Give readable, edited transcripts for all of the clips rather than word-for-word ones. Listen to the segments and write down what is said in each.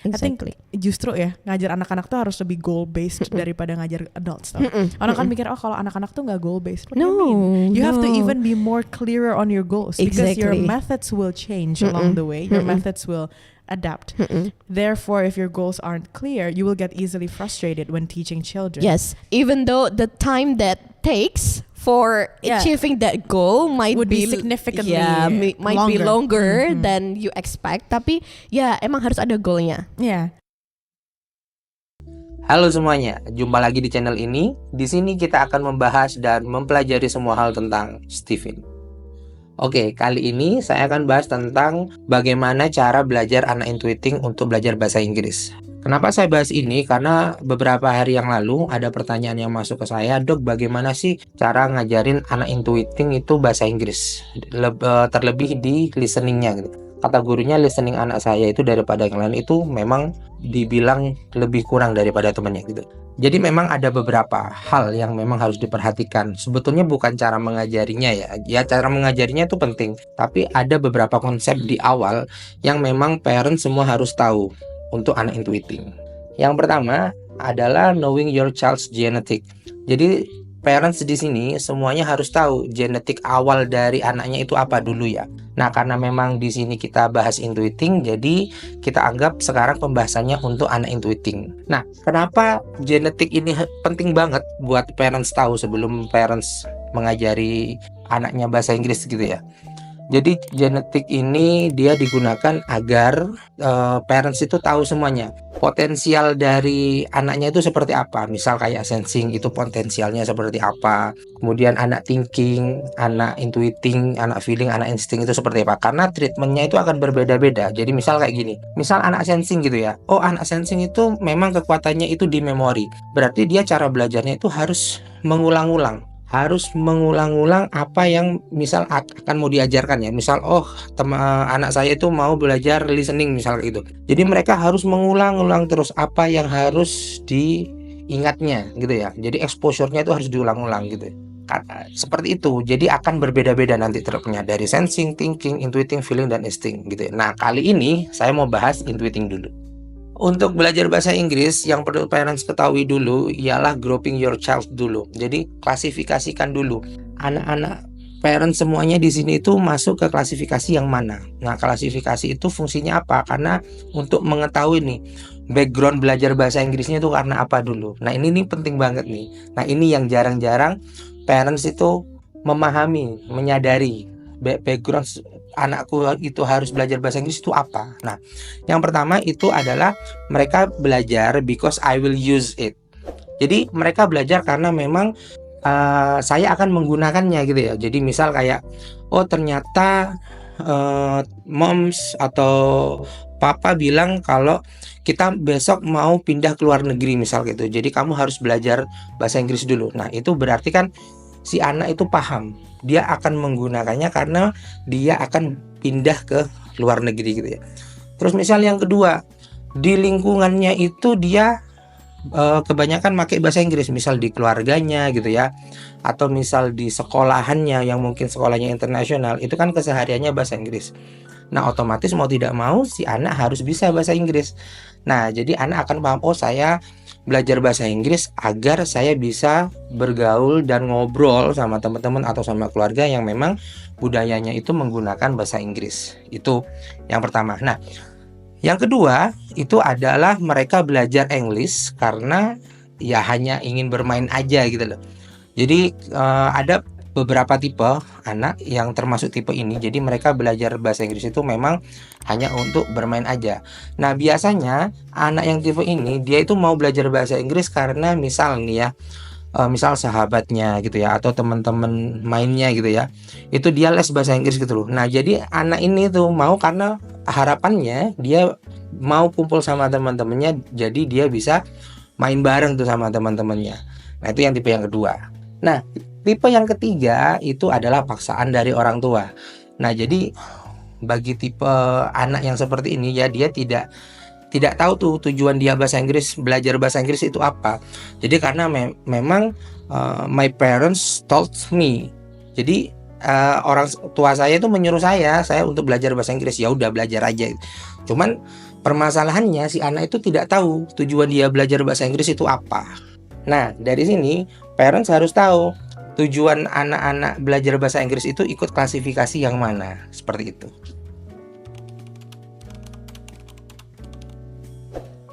I think justru ya ngajar anak-anak tuh harus lebih goal based daripada ngajar adults tau. Orang kan mikir kalau anak-anak tuh nggak goal based. What do you mean? You have to even be more clearer on your goals because your methods will change along the way. Your methods will adapt. Therefore, if your goals aren't clear, you will get easily frustrated when teaching children. Yes, even though the time that takes for achieving that goal might be significantly might be longer than you expect, tapi ya emang harus ada goalnya. Halo semuanya, jumpa lagi di channel ini. Di sini kita akan membahas dan mempelajari semua hal tentang Stephen. Oke, kali ini saya akan bahas tentang bagaimana cara belajar anak intuiting untuk belajar bahasa Inggris. Kenapa saya bahas ini? Karena beberapa hari yang lalu ada pertanyaan yang masuk ke saya, Dok, bagaimana sih cara ngajarin anak intuiting itu bahasa Inggris? Terlebih di listeningnya gitu. Kata gurunya listening anak saya itu daripada yang lain itu memang dibilang lebih kurang daripada temannya gitu. Jadi memang ada beberapa hal yang memang harus diperhatikan. Sebetulnya bukan cara mengajarinya ya cara mengajarinya itu penting. Tapi ada beberapa konsep di awal yang memang parents semua harus tahu untuk anak intuiting. Yang pertama adalah knowing your child's genetic. Jadi parents di sini semuanya harus tahu genetik awal dari anaknya itu apa dulu ya. Nah, karena memang di sini kita bahas intuiting, jadi kita anggap sekarang pembahasannya untuk anak intuiting. Nah, kenapa genetik ini penting banget buat parents tahu sebelum parents mengajari anaknya bahasa Inggris gitu ya. Jadi genetik ini dia digunakan agar parents itu tahu semuanya. Potensial dari anaknya itu seperti apa. Misal kayak sensing itu potensialnya seperti apa. Kemudian anak thinking, anak intuiting, anak feeling, anak insting itu seperti apa. Karena treatmentnya itu akan berbeda-beda. Jadi misal kayak gini. Misal anak sensing gitu ya. Oh, anak sensing itu memang kekuatannya itu di memori. Berarti dia cara belajarnya itu harus mengulang-ulang. Harus mengulang-ulang apa yang misal akan mau diajarkan ya. Misal anak saya itu mau belajar listening misal gitu. Jadi mereka harus mengulang-ulang terus apa yang harus diingatnya gitu ya. Jadi exposure-nya itu harus diulang-ulang gitu. Seperti itu. Jadi akan berbeda-beda nanti treatmentnya dari sensing, thinking, intuiting, feeling, dan insting gitu ya. Nah, kali ini saya mau bahas intuiting dulu. Untuk belajar bahasa Inggris yang perlu parents ketahui dulu ialah grouping your child dulu. Jadi klasifikasikan dulu anak-anak parents semuanya di sini itu masuk ke klasifikasi yang mana. Nah, klasifikasi itu fungsinya apa? Karena untuk mengetahui nih background belajar bahasa Inggrisnya itu karena apa dulu. Nah, ini penting banget nih. Nah, ini yang jarang-jarang parents itu memahami, menyadari background anakku itu harus belajar bahasa Inggris itu apa. Nah, yang pertama itu adalah mereka belajar because I will use it. Jadi mereka belajar karena memang saya akan menggunakannya gitu ya. Jadi misal kayak ternyata moms atau papa bilang kalau kita besok mau pindah ke luar negeri misal gitu. Jadi kamu harus belajar bahasa Inggris dulu. Nah, itu berarti kan si anak itu paham, dia akan menggunakannya karena dia akan pindah ke luar negeri gitu ya. Terus misal yang kedua, di lingkungannya itu dia kebanyakan pakai bahasa Inggris, misal di keluarganya gitu ya, atau misal di sekolahannya yang mungkin sekolahnya internasional, itu kan kesehariannya bahasa Inggris. Nah, otomatis mau tidak mau si anak harus bisa bahasa Inggris. Nah, jadi anak akan paham, saya belajar bahasa Inggris agar saya bisa bergaul dan ngobrol sama teman-teman atau sama keluarga yang memang budayanya itu menggunakan bahasa Inggris. Itu yang pertama. Nah, yang kedua itu adalah mereka belajar English karena ya hanya ingin bermain aja gitu loh. Jadi ada beberapa tipe anak yang termasuk tipe ini. Jadi mereka belajar bahasa Inggris itu memang hanya untuk bermain aja. Nah, biasanya anak yang tipe ini dia itu mau belajar bahasa Inggris karena misal nih ya, misal sahabatnya gitu ya, atau teman-teman mainnya gitu ya, itu dia les bahasa Inggris gitu loh. Nah, jadi anak ini tuh mau karena harapannya dia mau kumpul sama teman-temannya, jadi dia bisa main bareng tuh sama teman-temannya. Nah, itu yang tipe yang kedua. Nah, tipe yang ketiga itu adalah paksaan dari orang tua. Nah, jadi bagi tipe anak yang seperti ini ya, dia tidak tahu tuh tujuan dia belajar bahasa Inggris itu apa. Jadi karena memang my parents told me. Jadi orang tua saya itu menyuruh saya untuk belajar bahasa Inggris. Ya udah, belajar aja. Cuman permasalahannya si anak itu tidak tahu tujuan dia belajar bahasa Inggris itu apa. Nah, dari sini parents harus tahu tujuan anak-anak belajar bahasa Inggris itu ikut klasifikasi yang mana, seperti itu.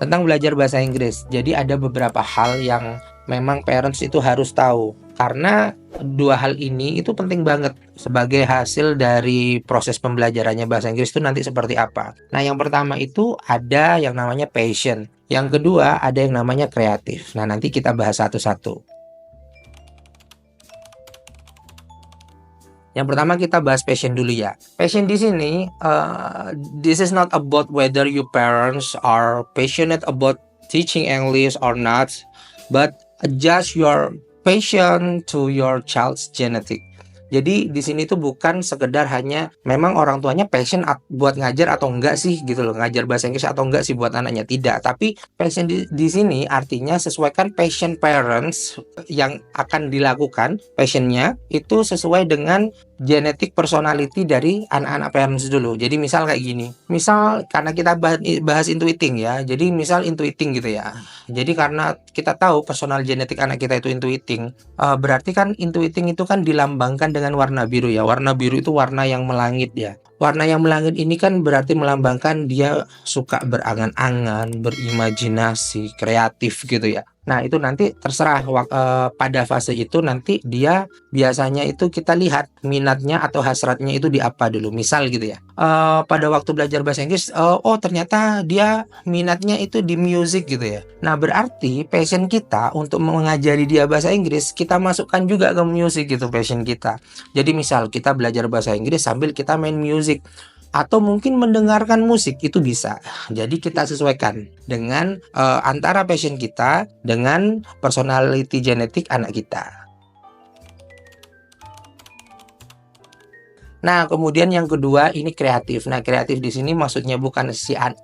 Tentang belajar bahasa Inggris, jadi ada beberapa hal yang memang parents itu harus tahu. Karena dua hal ini itu penting banget sebagai hasil dari proses pembelajarannya bahasa Inggris itu nanti seperti apa. Nah, yang pertama itu ada yang namanya passion. Yang kedua ada yang namanya kreatif. Nah, nanti kita bahas satu-satu. Yang pertama kita bahas passion dulu ya. Passion di sini, this is not about whether you parents are passionate about teaching English or not, but adjust your passion to your child's genetic. Jadi di sini tuh bukan sekedar hanya memang orang tuanya passion buat ngajar atau enggak sih gitu loh, ngajar bahasa Inggris atau enggak sih buat anaknya, tidak. Tapi passion di sini artinya sesuaikan passion parents yang akan dilakukan, passionnya itu sesuai dengan genetic personality dari anak-anak parents dulu. Jadi misal kayak gini, misal karena kita bahas intuiting ya, jadi misal intuiting gitu ya. Jadi karena kita tahu personal genetik anak kita itu intuiting, berarti kan intuiting itu kan dilambangkan dengan warna biru ya. Warna biru itu warna yang melangit ya. Warna yang melangit ini kan berarti melambangkan dia suka berangan-angan, berimajinasi, kreatif gitu ya. Nah, itu nanti terserah pada fase itu nanti dia biasanya itu kita lihat minatnya atau hasratnya itu di apa dulu. Misal gitu ya. Pada waktu belajar bahasa Inggris, oh ternyata dia minatnya itu di music gitu ya. Nah, berarti passion kita untuk mengajari dia bahasa Inggris, kita masukkan juga ke music gitu passion kita. Jadi misal kita belajar bahasa Inggris sambil kita main music atau mungkin mendengarkan musik, itu bisa. Jadi kita sesuaikan dengan antara passion kita dengan personality genetik anak kita. Nah, kemudian yang kedua ini kreatif. Nah, kreatif di sini maksudnya bukan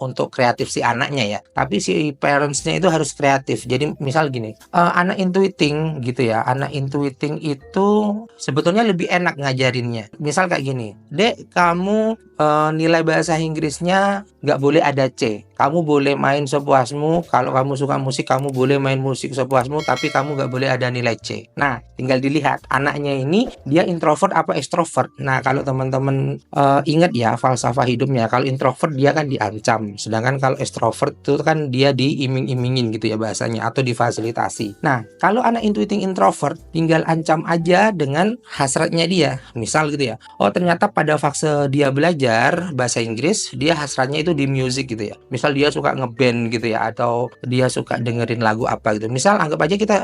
untuk kreatif si anaknya ya, tapi si parentsnya itu harus kreatif. Jadi misal gini, anak intuiting gitu ya, anak intuiting itu sebetulnya lebih enak ngajarinnya. Misal kayak gini, Dek, kamu nilai bahasa Inggrisnya nggak boleh ada C. Kamu boleh main sepuasmu. Kalau kamu suka musik, kamu boleh main musik sepuasmu, tapi kamu nggak boleh ada nilai C. Nah, tinggal dilihat anaknya ini dia introvert apa extrovert. Nah, kalau teman-teman ingat ya falsafah hidupnya, kalau introvert dia kan diancam, sedangkan kalau extrovert itu kan dia diiming-imingin gitu ya bahasanya, atau difasilitasi. Nah, kalau anak intuiting introvert tinggal ancam aja dengan hasratnya dia. Misal gitu ya, oh ternyata pada fase dia belajar bahasa Inggris, dia hasratnya itu di music gitu ya. Misal dia suka ngeband gitu ya, atau dia suka dengerin lagu apa gitu. Misal anggap aja kita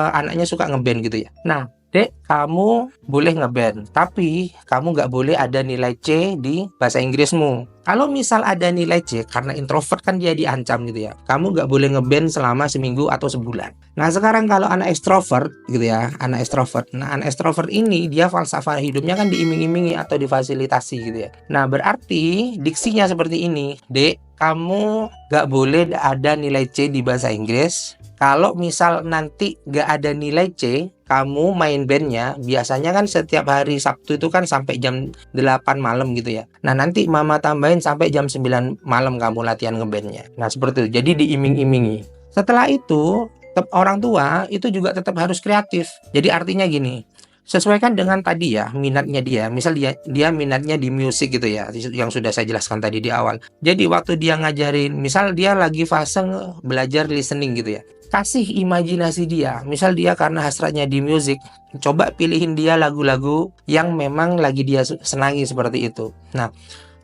anaknya suka ngeband gitu ya. Nah, Dek, kamu boleh ngeband, tapi kamu nggak boleh ada nilai C di bahasa Inggrismu. Kalau misal ada nilai C, karena introvert kan dia diancam gitu ya, kamu nggak boleh ngeband selama seminggu atau sebulan. Nah, sekarang kalau anak extrovert gitu ya, anak extrovert. Nah, anak extrovert ini dia falsafah hidupnya kan diiming-imingi atau difasilitasi gitu ya. Nah, berarti diksinya seperti ini, Dek, kamu nggak boleh ada nilai C di bahasa Inggris. Kalau misal nanti nggak ada nilai C, kamu main bandnya, biasanya kan setiap hari Sabtu itu kan sampai jam 8 malam gitu ya. Nah, nanti mama tambahin sampai jam 9 malam kamu latihan ngebandnya. Nah, seperti itu. Jadi diiming-imingi. Setelah itu, orang tua itu juga tetap harus kreatif. Jadi artinya gini, sesuaikan dengan tadi ya minatnya dia. Misal dia minatnya di musik gitu ya, yang sudah saya jelaskan tadi di awal. Jadi waktu dia ngajarin, misal dia lagi fase belajar listening gitu ya, kasih imajinasi dia. Misal dia karena hasratnya di musik, coba pilihin dia lagu-lagu yang memang lagi dia senangi seperti itu. Nah,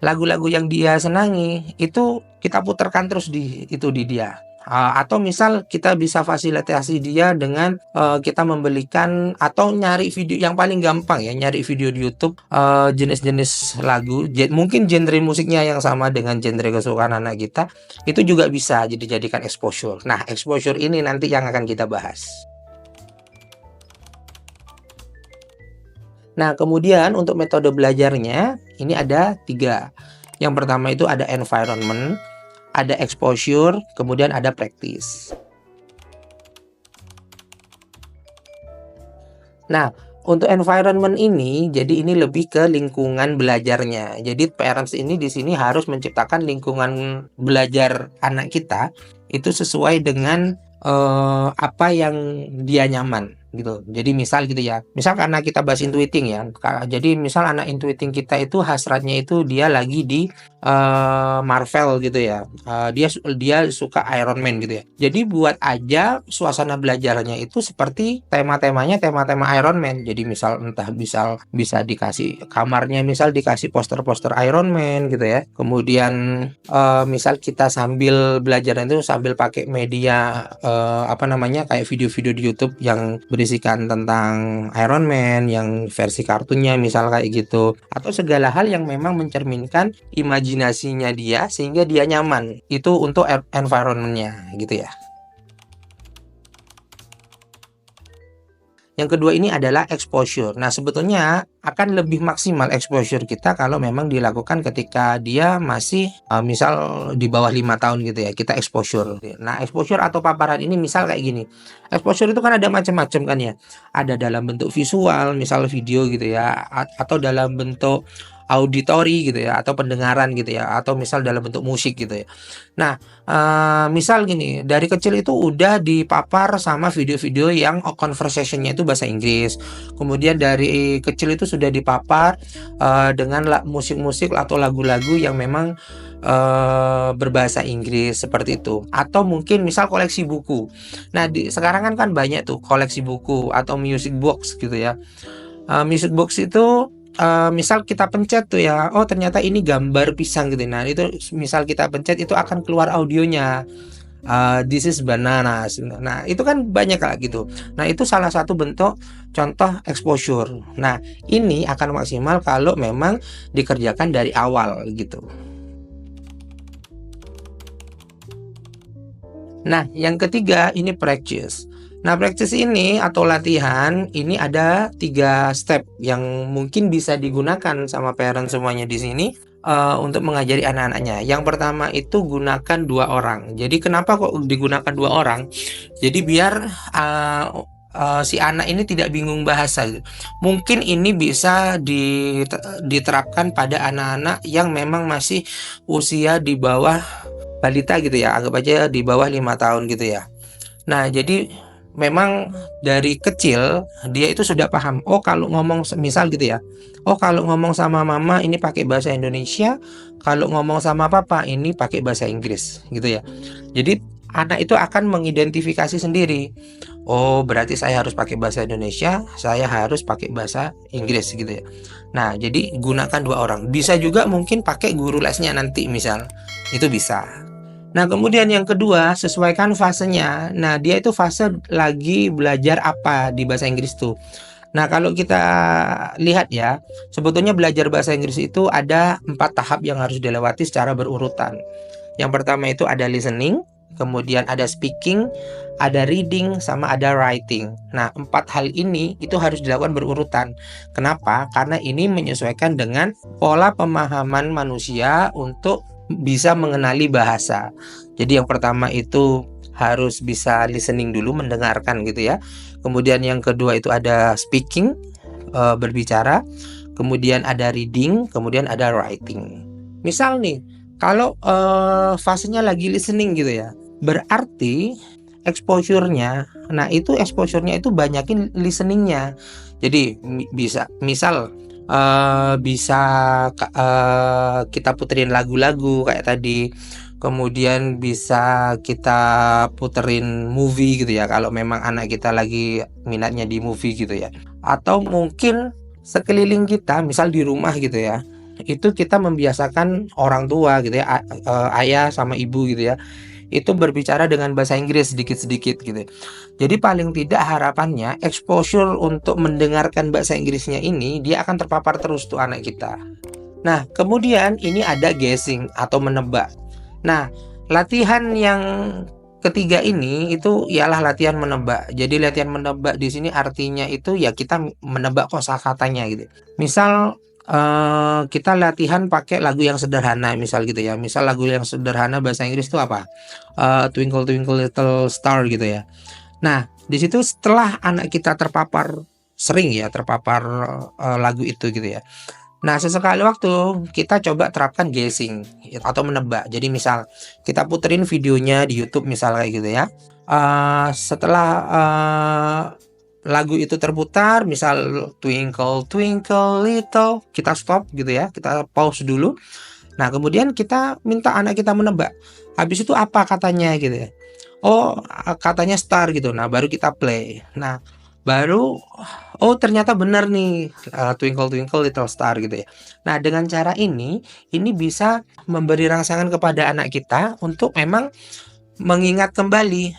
lagu-lagu yang dia senangi itu kita putarkan terus di dia. Atau misal kita bisa fasilitasi dia dengan kita membelikan atau nyari video yang paling gampang ya, nyari video di YouTube jenis-jenis lagu, mungkin genre musiknya yang sama dengan genre kesukaan anak kita, itu juga bisa dijadikan exposure. Nah, exposure ini nanti yang akan kita bahas. Nah, kemudian untuk metode belajarnya ini ada 3. Yang pertama itu ada environment, ada exposure, kemudian ada practice. Nah, untuk environment ini, jadi ini lebih ke lingkungan belajarnya. Jadi parents ini di sini harus menciptakan lingkungan belajar anak kita itu sesuai dengan apa yang dia nyaman gitu. Jadi misal gitu ya. Misal karena kita bahas intuiting ya. Jadi misal anak intuiting kita itu hasratnya itu dia lagi di Marvel gitu ya. Dia suka Iron Man gitu ya. Jadi buat aja suasana belajarnya itu seperti tema-temanya tema-tema Iron Man. Jadi misal bisa dikasih kamarnya, misal dikasih poster-poster Iron Man gitu ya. Kemudian misal kita sambil belajar itu sambil pakai media kayak video-video di YouTube yang berisikan tentang Iron Man yang versi kartunnya misal kayak gitu, atau segala hal yang memang mencerminkan imajinasinya dia sehingga dia nyaman itu untuk environmentnya gitu ya. Yang kedua ini adalah exposure. Nah, sebetulnya akan lebih maksimal exposure kita kalau memang dilakukan ketika dia masih misal di bawah 5 tahun gitu ya, kita exposure. Nah, exposure atau paparan ini misal kayak gini. Exposure itu kan ada macam-macam kan ya. Ada dalam bentuk visual, misal video gitu ya, atau dalam bentuk auditory gitu ya, atau pendengaran gitu ya, atau misal dalam bentuk musik gitu ya. Nah, misal gini, dari kecil itu udah dipapar sama video-video yang conversation-nya itu bahasa Inggris. Kemudian dari kecil itu sudah dipapar dengan musik-musik atau lagu-lagu yang memang berbahasa Inggris seperti itu. Atau mungkin misal koleksi buku. Nah, sekarang kan banyak tuh koleksi buku atau music box gitu ya. Music box itu misal kita pencet tuh ya, oh ternyata ini gambar pisang gitu. Nah, itu misal kita pencet itu akan keluar audionya. This is bananas. Nah, itu kan banyak kayak gitu. Nah, itu salah satu bentuk contoh exposure. Nah, ini akan maksimal kalau memang dikerjakan dari awal gitu. Nah, yang ketiga ini practice. Nah, practice ini atau latihan ini ada 3 step yang mungkin bisa digunakan sama parent semuanya di sini untuk mengajari anak-anaknya. Yang pertama itu gunakan 2 orang. Jadi kenapa kok digunakan 2 orang? Jadi biar si anak ini tidak bingung bahasa. Mungkin ini bisa diterapkan pada anak-anak yang memang masih usia di bawah balita gitu ya. Anggap aja di bawah 5 tahun gitu ya. Nah, jadi memang dari kecil dia itu sudah paham. Oh, kalau ngomong misal gitu ya. Oh, kalau ngomong sama mama ini pakai bahasa Indonesia, kalau ngomong sama papa ini pakai bahasa Inggris gitu ya. Jadi anak itu akan mengidentifikasi sendiri. Oh, berarti saya harus pakai bahasa Indonesia, saya harus pakai bahasa Inggris gitu ya. Nah, jadi gunakan 2 orang. Bisa juga mungkin pakai guru lesnya nanti misal. Itu bisa. Nah, kemudian yang kedua, sesuaikan fasenya. Nah, dia itu fase lagi belajar apa di bahasa Inggris tuh. Nah, kalau kita lihat ya, sebetulnya belajar bahasa Inggris itu ada 4 tahap yang harus dilewati secara berurutan. Yang pertama itu ada listening, kemudian ada speaking, ada reading, sama ada writing. Nah, 4 hal ini itu harus dilakukan berurutan. Kenapa? Karena ini menyesuaikan dengan pola pemahaman manusia untuk bisa mengenali bahasa. Jadi yang pertama itu harus bisa listening dulu, mendengarkan gitu ya. Kemudian yang kedua itu ada speaking, berbicara. Kemudian ada reading, kemudian ada writing. Misal nih, kalau fasenya lagi listening gitu ya, berarti exposure-nya, nah itu exposure-nya itu banyakin listening-nya. Jadi bisa misal bisa kita puterin lagu-lagu kayak tadi. Kemudian bisa kita puterin movie gitu ya, kalau memang anak kita lagi minatnya di movie gitu ya. Atau mungkin sekeliling kita, misal di rumah gitu ya, itu kita membiasakan orang tua gitu ya, ayah sama ibu gitu ya, itu berbicara dengan bahasa Inggris sedikit-sedikit gitu. Jadi paling tidak harapannya exposure untuk mendengarkan bahasa Inggrisnya ini dia akan terpapar terus tuh anak kita. Nah, kemudian ini ada guessing atau menebak. Nah, latihan yang ketiga ini itu ialah latihan menebak. Jadi latihan menebak di sini artinya itu ya kita menebak kosakatanya gitu. Misal kita latihan pakai lagu yang sederhana misal gitu ya. Misal lagu yang sederhana bahasa Inggris itu apa? Twinkle Twinkle Little Star gitu ya. Nah, di situ setelah anak kita terpapar sering ya terpapar lagu itu gitu ya. Nah, sesekali waktu kita coba terapkan guessing atau menebak. Jadi misal kita puterin videonya di YouTube misal kayak gitu ya. Setelah lagu itu terputar, misal Twinkle Twinkle Little, kita stop gitu ya, kita pause dulu. Nah, kemudian kita minta anak kita menebak. Habis itu apa katanya gitu ya. Oh, katanya star gitu. Nah, baru kita play. Nah, baru oh ternyata benar nih, Twinkle Twinkle Little Star gitu ya. Nah, dengan cara ini bisa memberi rangsangan kepada anak kita untuk memang mengingat kembali.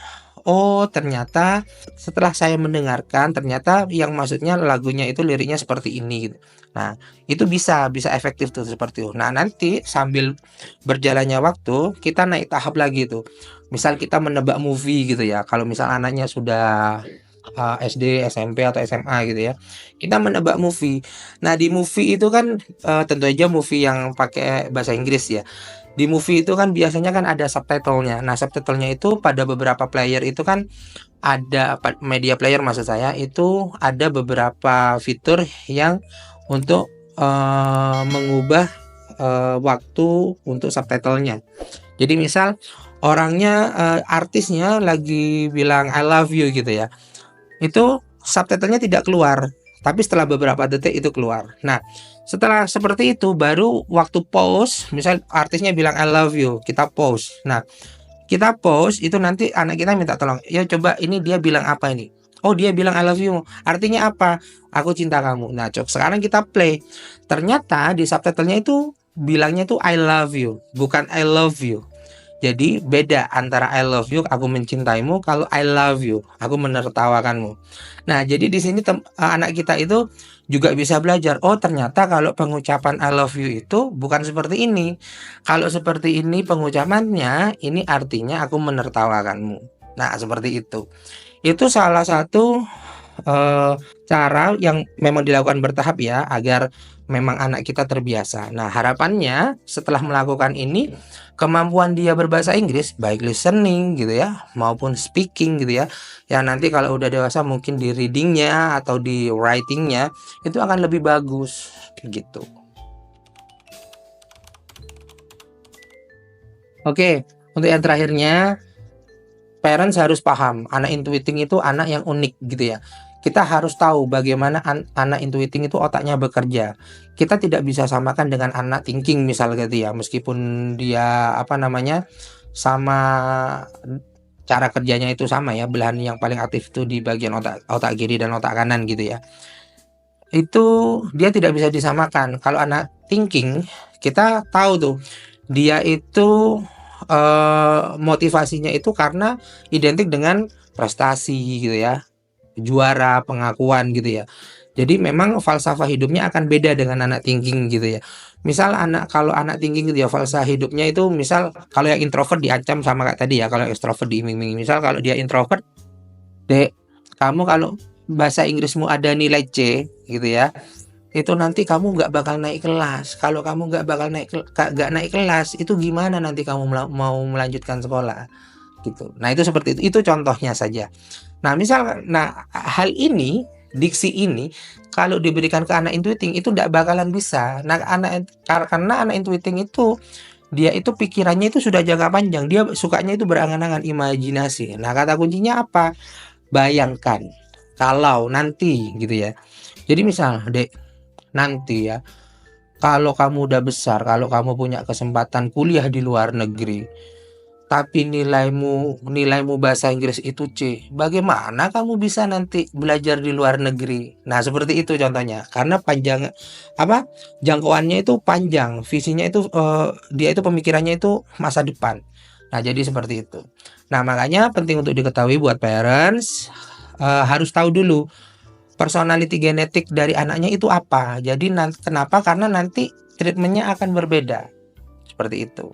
Oh, ternyata setelah saya mendengarkan, ternyata yang maksudnya lagunya itu liriknya seperti ini gitu. Nah, itu bisa efektif tuh seperti itu. Nah, nanti sambil berjalannya waktu kita naik tahap lagi tuh. Misal kita menebak movie gitu ya. Kalau misal anaknya sudah SD, SMP atau SMA gitu ya. Kita menebak movie. Nah, di movie itu kan tentu aja movie yang pakai bahasa Inggris ya. Di movie itu kan biasanya kan ada subtitlenya. Nah, subtitlenya itu pada beberapa player itu kan ada media player maksud saya itu ada beberapa fitur yang untuk mengubah waktu untuk subtitlenya. Jadi misal orangnya artisnya lagi bilang I love you gitu ya. Itu subtitlenya tidak keluar, tapi setelah beberapa detik itu keluar. Nah, setelah seperti itu baru waktu pause, misal artisnya bilang I love you, kita pause. Nah, kita pause itu nanti anak kita minta tolong, ya coba ini dia bilang apa ini? Oh, dia bilang I love you. Artinya apa? Aku cinta kamu. Nah, sekarang kita play. Ternyata di subtitlenya itu bilangnya itu I love you, bukan I love you. Jadi beda antara I love you, aku mencintaimu, kalau I love you, aku menertawakanmu. Nah, jadi di sini anak kita itu juga bisa belajar. Oh, ternyata kalau pengucapan I love you itu bukan seperti ini. Kalau seperti ini pengucapannya, ini artinya aku menertawakanmu. Nah, seperti itu. Itu salah satu cara yang memang dilakukan bertahap ya, agar memang anak kita terbiasa. Nah, harapannya setelah melakukan ini, kemampuan dia berbahasa Inggris, baik listening gitu ya, maupun speaking gitu ya, ya nanti kalau udah dewasa mungkin di readingnya atau di writingnya itu akan lebih bagus gitu. Oke, untuk yang terakhirnya, parents harus paham anak intuiting itu anak yang unik gitu ya. Kita harus tahu bagaimana anak intuiting itu otaknya bekerja. Kita tidak bisa samakan dengan anak thinking misalnya gitu ya, meskipun dia sama cara kerjanya itu sama ya, belahan yang paling aktif itu di bagian otak kiri dan otak kanan gitu ya. Itu dia tidak bisa disamakan. Kalau anak thinking, kita tahu tuh dia itu motivasinya itu karena identik dengan prestasi gitu ya, juara, pengakuan gitu ya. Jadi memang falsafah hidupnya akan beda dengan anak thinking gitu ya. Misal kalau anak thinking gitu ya, falsafah hidupnya itu misal kalau yang introvert diancam sama kayak tadi ya, kalau yang extrovert diiming-iming. Misal kalau dia introvert, Dek, kamu kalau bahasa Inggrismu ada nilai C gitu ya, itu nanti kamu nggak bakal naik kelas. Kalau kamu nggak naik kelas, itu gimana nanti kamu mau melanjutkan sekolah gitu. Nah, itu seperti itu. Itu contohnya saja. Nah, hal ini, diksi ini kalau diberikan ke anak intuiting itu tidak bakalan bisa. Nah, karena anak intuiting itu dia itu pikirannya itu sudah jangka panjang. Dia sukanya itu berangan-angan, imajinasi. Nah, kata kuncinya apa? Bayangkan kalau nanti gitu ya. Jadi misal, Dek, nanti ya, kalau kamu udah besar, kalau kamu punya kesempatan kuliah di luar negeri, tapi nilaimu bahasa Inggris itu C, bagaimana kamu bisa nanti belajar di luar negeri? Nah, seperti itu contohnya. Karena jangkauannya itu panjang, visinya itu dia itu pemikirannya itu masa depan. Nah, jadi seperti itu. Nah, makanya penting untuk diketahui buat parents, harus tahu dulu personality genetik dari anaknya itu apa. Jadi kenapa? Karena nanti treatmentnya akan berbeda. Seperti itu.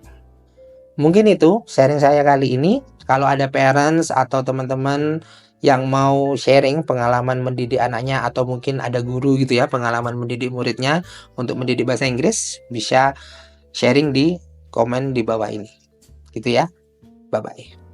Mungkin itu sharing saya kali ini. Kalau ada parents atau teman-teman yang mau sharing pengalaman mendidik anaknya, atau mungkin ada guru gitu ya, pengalaman mendidik muridnya untuk mendidik bahasa Inggris, bisa sharing di komen di bawah ini. Gitu ya. Bye-bye.